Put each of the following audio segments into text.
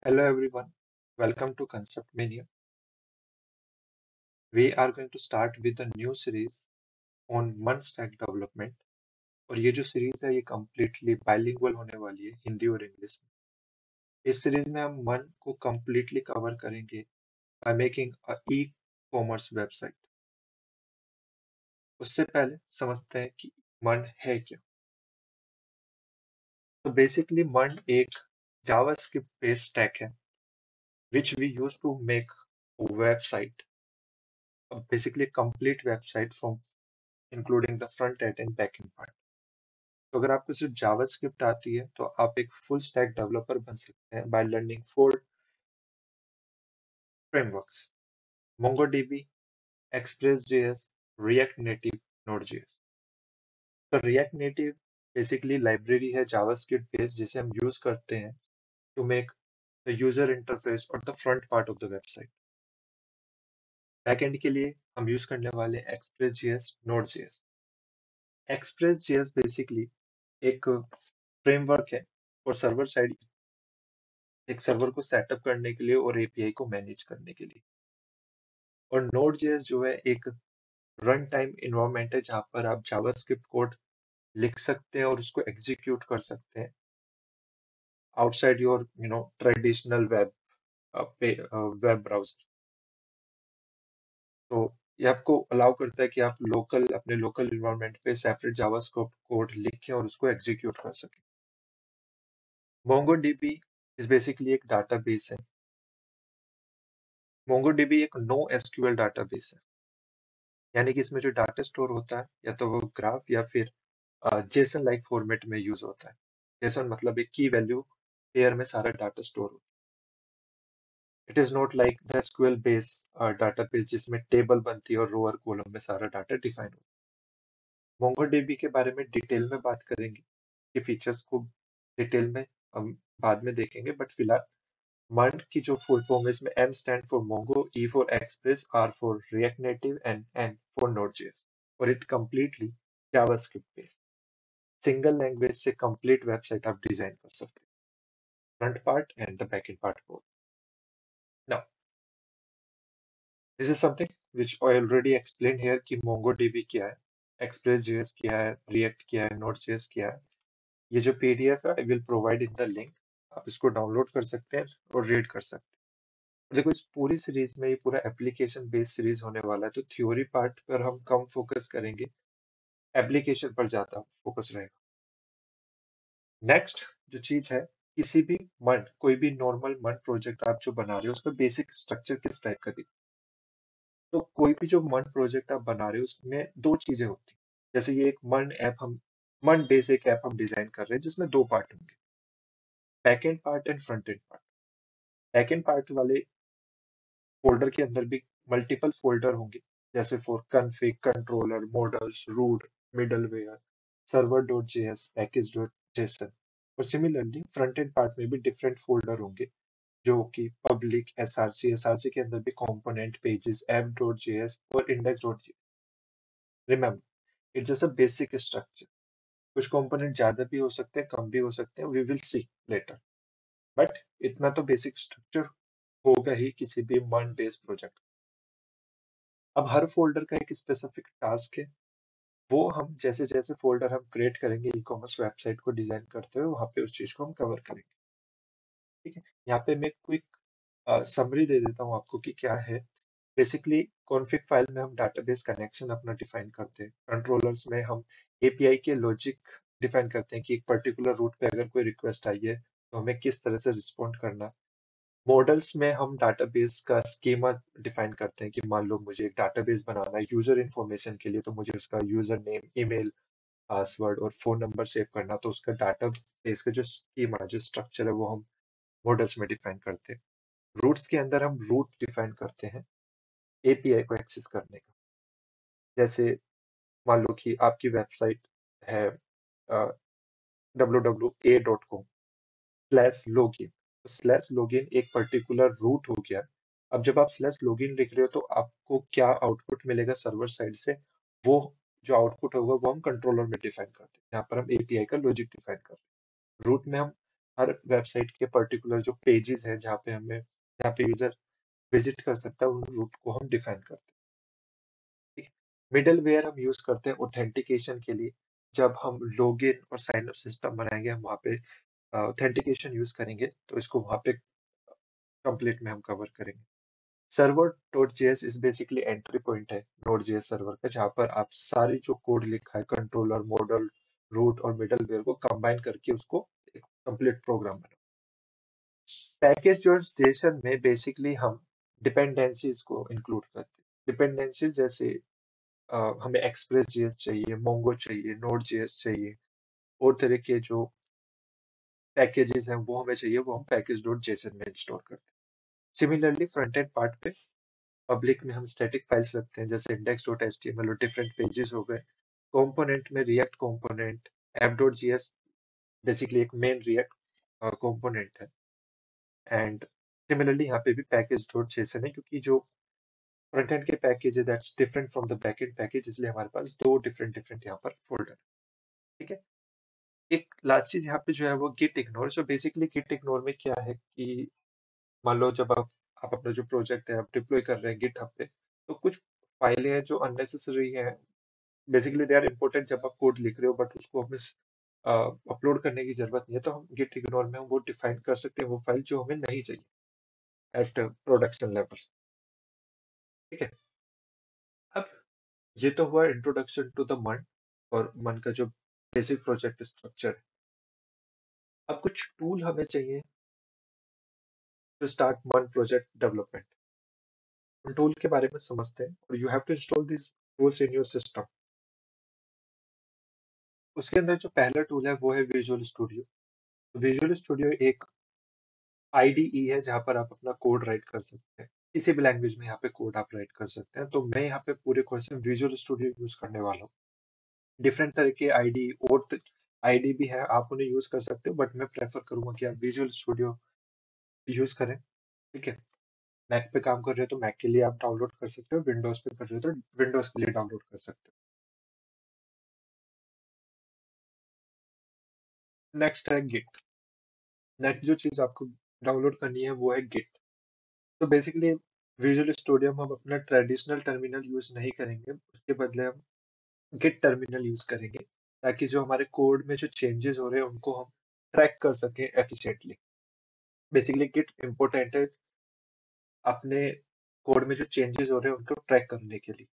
Hello everyone, welcome to Concept Mania. We are going to start with a new series on मन stack development और ये जो series है ये completely bilingual होने वाली है हिंदी और इंग्लिश में। इस सीरीज में हम मन को completely कवर करेंगे by making a e-commerce website। उससे पहले समझते हैं कि मन है क्या। तो बेसिकली मन एक JavaScript based stack है which we use to make a website, basically a complete website from including the front end and back end part। तो अगर आपको सिर्फ जावास्क्रिप्ट आती है तो आप एक फुल स्टैक डेवलपर बन सकते हैं by learning 4 frameworks: MongoDB, Express.js, React Native, Node.js। तो React Native बेसिकली लाइब्रेरी है जावास्क्रिप्ट बेस्ड जिसे हम यूज करते हैं to make the user interface और the front part of the website. Backend के लिए हम यूज करने वाले Express.js, Node.js। Express.js बेसिकली एक फ्रेमवर्क है और सर्वर साइड एक सर्वर को सेटअप करने के लिए और एपीआई को मैनेज करने के लिए। और Node.js जो है एक रन टाइम इन्वायरमेंट है जहाँ पर आप जावास्क्रिप्ट कोड लिख सकते हैं और उसको एग्जीक्यूट कर सकते हैं outside your traditional web browser. तो ये आपको अलाउ करता है कि आप अपने लोकल इन्वायरमेंट पे सेपरेट जावास्क्रिप्ट कोड लिखें और उसको एग्जीक्यूट कर सकें। MongoDB इज बेसिकली एक डाटाबेस है। MongoDB एक नो एसक्यूएल डाटाबेस है, यानी कि इसमें जो डाटा स्टोर होता है या तो वो ग्राफ या फिर जेसन लाइक फॉर्मेट में यूज होता है। जेसन मतलब एक की वैल्यू पेयर में सारा डाटा स्टोर होता है। It is not like the SQL base database जिसमें टेबल बनती है और रो और कॉलम में सारा डाटा डिफाइन होता है। मोंगोडीबी के बारे में डिटेल में बात करेंगे, कि फीचर्स को डिटेल में हम बाद में देखेंगे, बट फिलहाल MUND की जो फुल फॉर्म है इसमें M stand for Mongo, E for express, R for react native and N for Node. और it completely JavaScript based single language से कंप्लीट वेबसाइट आप डिजाइन कर सकते हैं, front part and the back end part both. Now this is something which I already explain here कि MongoDB क्या है, Express.js क्या है, React क्या है, Node.js क्या है। ये जो पीडीएफ है I will provide in the link, आप इसको डाउनलोड कर सकते हैं और रीड कर सकते हैं। देखो, इस पूरी सीरीज में ये पूरा एप्लीकेशन बेस्ड सीरीज होने वाला है, तो थ्योरी पार्ट पर हम कम फोकस करेंगे, एप्लीकेशन पर ज्यादा फोकस रहेगा। नेक्स्ट जो चीज है, किसी भी मन कोई भी नॉर्मल मन प्रोजेक्ट आप जो बना रहे हो उसका बेसिक स्ट्रक्चर किस टाइप का दिखता है। तो कोई भी जो मन प्रोजेक्ट आप बना रहे हो उसमें दो चीजें होती हैं। जैसे ये एक मन बेस एक ऐप हम डिजाइन कर रहे हैं जिसमें दो पार्ट होंगे, back end part and front end part. Back end part वाले फोल्डर के अंदर भी मल्टीपल फोल्डर होंगे, जैसे for config, controller, models, route, middleware, server dot JS, package dot JSON. और सिमिलरली फ्रंट एंड पार्ट में भी डिफरेंट फोल्डर होंगे, जो कि पब्लिक, एसआरसी के अंदर भी component, pages, app dot JS और index dot JS. Remember, it's just a basic structure. कुछ कंपोनेंट ज्यादा भी हो सकते हैं, कम भी हो सकते हैं, we will see later, but इतना तो बेसिक स्ट्रक्चर होगा ही किसी भी मन बेस्ड प्रोजेक्ट। अब हर फ़ोल्डर का एक स्पेसिफ़िक टास्क है, वो हम जैसे-जैसे फ़ोल्डर हम क्रिएट करेंगे ई-कॉमर्स वेबसाइट को डिज़ाइन करते हुए, वहाँ पे उस चीज़ को हम कवर करेंगे, ठीक है? यहाँ पे मैं क्विक समरी दे देता हूँ आपको कि क्या है। बेसिकली कॉन्फ़िग फ़ाइल में हम डेटाबेस कनेक्शन अपना डिफ़ाइन करते हैं। कंट्रोलर्स में हम एपीआई के लॉजिक डिफ़ाइन करते हैं कि एक पर्टिकुलर रूट पे अगर कोई रिक्वेस्ट आई है, तो हमें किस तरह से रिस्पॉन्ड करना है। मॉडल्स में हम डाटाबेस का स्कीमा डिफाइन करते हैं कि मान लो मुझे एक डाटाबेस बनाना है यूजर इन्फॉर्मेशन के लिए, तो मुझे उसका यूजर नेम, ईमेल, पासवर्ड और फोन नंबर सेव करना, तो उसका डाटाबेस का जो स्कीमा, जो स्ट्रक्चर है वो हम मॉडल्स में डिफाइन करते हैं। रूट्स के अंदर हम रूट डिफाइन करते हैं एपीआई को एक्सेस करने का। जैसे मान लो कि आपकी वेबसाइट है www.a.com/login, तो स्लैश लॉगिन एक पर्टिकुलर रूट हो गया। अब जब आप स्लैश लॉगिन लिख रहे हो तो आपको क्या आउटपुट मिलेगा सर्वर साइड से, वो जो आउटपुट होगा वो हम कंट्रोलर में डिफाइन करते हैं, यहाँ पर हम एपीआई का लॉजिक डिफाइन करते हैं। रूट में हम हर वेबसाइट के पर्टिकुलर जो पेजेज़ हैं जहाँ पे यूज़र विज़िट कर सकता है, उन रूट को हम डिफाइन करते हैं, ठीक है। मिडलवेयर हम यूज़ करते हैं ऑथेंटिकेशन के लिए। जब हम लॉगिन और साइन अप सिस्टम बनाएँगे, हम वहाँ पे ऑथेंटिकेशन यूज़ करेंगे, तो इसको वहाँ पे टेम्पलेट में हम कवर करेंगे। server.js is basically entry point है Node.js सर्वर का, जहाँ पर आप सारी जो कोड लिखा है कंट्रोलर, मॉडल, रूट और मिडलवेयर को कंबाइन करके उसको एक कंप्लीट प्रोग्राम बनाओ। पैकेज.json में बेसिकली हम डिपेंडेंसीज को इंक्लूड करते हैं। डिपेंडेंसीज जैसे हमें एक्सप्रेस.js चाहिए, मोंगो चाहिए, नोड.js चाहिए, और तरह के जो पैकेजेस हैं वो हमें चाहिए, वो हम पैकेज.json में इंस्टॉल करते हैं। सिमिलरली फ्रंट एंड पार्ट पे पब्लिक में हम स्टैटिक फाइल्स रखते हैं, जैसे index.html और डिफरेंट पेजेस हो गए। कंपोनेंट में रिएक्ट कंपोनेंट, app.js बेसिकली एक मेन रिएक्ट कंपोनेंट है। एंड सिमिलरली यहाँ पे भी पैकेज.json है, क्योंकि जो फ्रंट एंड के पैकेज है that's different from the back and package, इसलिए हमारे पास दो डिफरेंट डिफरेंट यहाँ पर फोल्डर, ठीक है। एक लास्ट चीज यहाँ पे जो है वो git ignore. So basically git ignore में क्या है कि मान लो जब आप अपना जो प्रोजेक्ट है आप डिप्लॉय कर रहे हैं गिटहब पे, तो कुछ फाइलें हैं जो अननेसेसरी हैं। बेसिकली दे आर इम्पोर्टेंट जब आप कोड लिख रहे हो, बट उसको हमें अपलोड करने की जरूरत नहीं है, तो हम गिट इग्नोर में हम वो डिफाइन कर सकते हैं वो फाइल जो हमें नहीं चाहिए एट प्रोडक्शन लेवल, ठीक है। अब ये तो हुआ इंट्रोडक्शन टू द मन, और मन का जो बेसिक प्रोजेक्ट स्ट्रक्चर है। अब कुछ टूल हमें चाहिए टू स्टार्ट मन प्रोजेक्ट डेवलपमेंट। उन टूल के बारे में समझते हैं, और you have to install this tools in your system. उसके अंदर जो पहला टूल है वो है विजुअल स्टूडियो। विजुअल स्टूडियो एक आईडीई है जहाँ पर आप अपना कोड राइट कर सकते हैं। किसी भी लैंग्वेज में यहाँ पे कोड आप राइट कर सकते हैं। तो मैं यहाँ पे पूरे कोर्स में विजुअल स्टूडियो यूज करने वाला हूँ। डिफरेंट तरह के आईडी और आईडी भी है, आप उन्हें यूज कर सकते हो, बट मैं प्रेफर करूंगा कि आप विजुअल स्टूडियो यूज करें, ठीक है। मैक पे काम कर रहे हो तो मैक के लिए आप डाउनलोड कर सकते हो, विंडोज पे कर रहे हो तो विंडोज के लिए डाउनलोड कर सकते हो। नेक्स्ट है गिट। नेक्स्ट जो चीज आपको डाउनलोड करनी है वो है गिट। तो बेसिकली विजुअल स्टूडियो में हम अपना ट्रेडिशनल टर्मिनल यूज नहीं करेंगे, उसके बदले हम गिट टर्मिनल यूज करेंगे, ताकि जो हमारे कोड में जो चेंजेस हो रहे हैं उनको हम ट्रैक कर सकें एफिशिएंटली। बेसिकली गिट इम्पोर्टेंट है अपने कोड में जो चेंजेस हो रहे हैं उनको ट्रैक करने के लिए।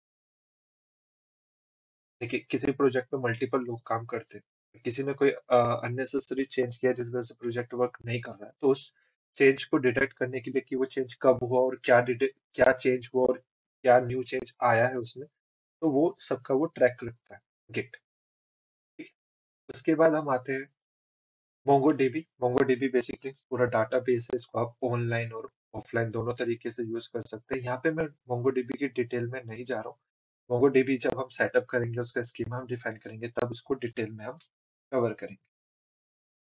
देखिए किसी प्रोजेक्ट पे मल्टीपल लोग काम करते हैं, किसी ने कोई अननेसेसरी चेंज किया जिस वजह से प्रोजेक्ट वर्क नहीं कर रहा है, तो उस चेंज को डिटेक्ट करने के लिए कि वो चेंज कब हुआ और क्या चेंज हुआ और क्या न्यू चेंज आया है उसमें, तो वो सबका वो ट्रैक रखता है गिट, ठीक है। उसके बाद हम आते हैं मोंगोडीबी। मोंगोडीबी बेसिकली पूरा डाटाबेस है, इसको आप ऑनलाइन और ऑफलाइन दोनों तरीके से यूज कर सकते हैं। यहाँ पे मैं मोंगोडीबी की डिटेल में नहीं जा रहा हूँ। मोंगोडीबी जब हम सेटअप करेंगे, उसका स्कीमा हम डिफाइन करेंगे, तब उसको डिटेल में हम कवर करेंगे।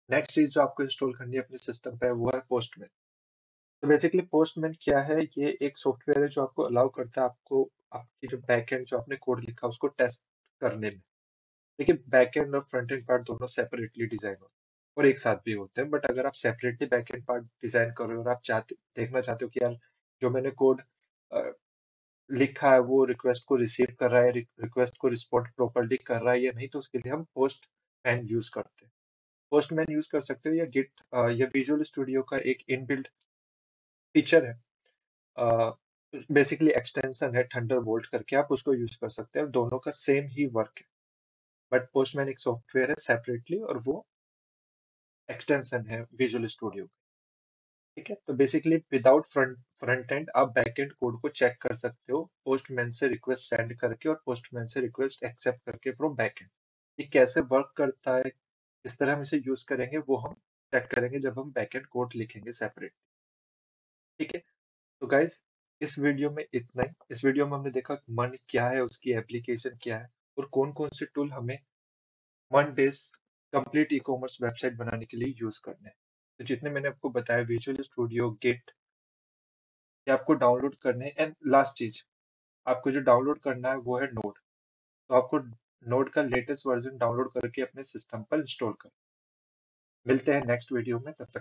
नेक्स्ट चीज जो आपको इंस्टॉल करनी है अपने सिस्टम पे वो है पोस्टमैन। तो बेसिकली पोस्टमैन क्या है, ये एक सॉफ्टवेयर है जो आपको अलाउ करता है आपको आपकी जो बैकएंड जो आपने कोड लिखा उसको टेस्ट करने में। देखिए बैकएंड और फ्रंट एंड पार्ट दोनों सेपरेटली डिजाइन होते हैं और एक साथ भी होते हैं, बट अगर आप सेपरेटली बैकएंड पार्ट डिजाइन कर रहे हो और आप चाहते देखना चाहते हो कि यार जो मैंने कोड लिखा है वो रिक्वेस्ट को रिसीव कर रहा है, रिक्वेस्ट को रिस्पॉन्ड प्रॉपर्ली कर रहा है या नहीं, तो उसके लिए हम पोस्ट मैन यूज करते हैं। पोस्ट मैन यूज कर सकते हो या गिट या विजुअल स्टूडियो का एक इनबिल्ट फीचर है, बेसिकली एक्सटेंशन है थंडरबोल्ट करके, आप उसको यूज कर सकते हैं, दोनों का सेम ही वर्क है। बट पोस्टमैन एक सॉफ्टवेयर है सेपरेटली और वो एक्सटेंशन है विजुअल स्टूडियो, ठीक है। तो बेसिकली विदाउट फ्रंट एंड आप बैक एंड कोड को चेक कर सकते हो पोस्टमैन से रिक्वेस्ट सेंड करके और पोस्टमैन से रिक्वेस्ट एक्सेप्ट करके फ्रॉम बैक एंड। ये कैसे वर्क करता है, किस तरह हम इसे यूज करेंगे, वो हम चेक करेंगे जब हम बैक एंड कोड लिखेंगे सेपरेट, ठीक है। तो गाइस इस वीडियो में इतना ही। इस वीडियो में हमने देखा मन क्या है, उसकी एप्लीकेशन क्या है, और कौन कौन से टूल हमें one based complete e commerce website बनाने के लिए यूज करना है। तो जितने मैंने आपको बताया विजुअल स्टूडियो, गिट, ये आपको डाउनलोड करने हैं। एंड लास्ट चीज आपको जो डाउनलोड करना है वो है नोड। तो आपको नोड का लेटेस्ट वर्जन डाउनलोड करके अपने सिस्टम पर इंस्टॉल करना है। मिलते हैं नेक्स्ट वीडियो में, तब तक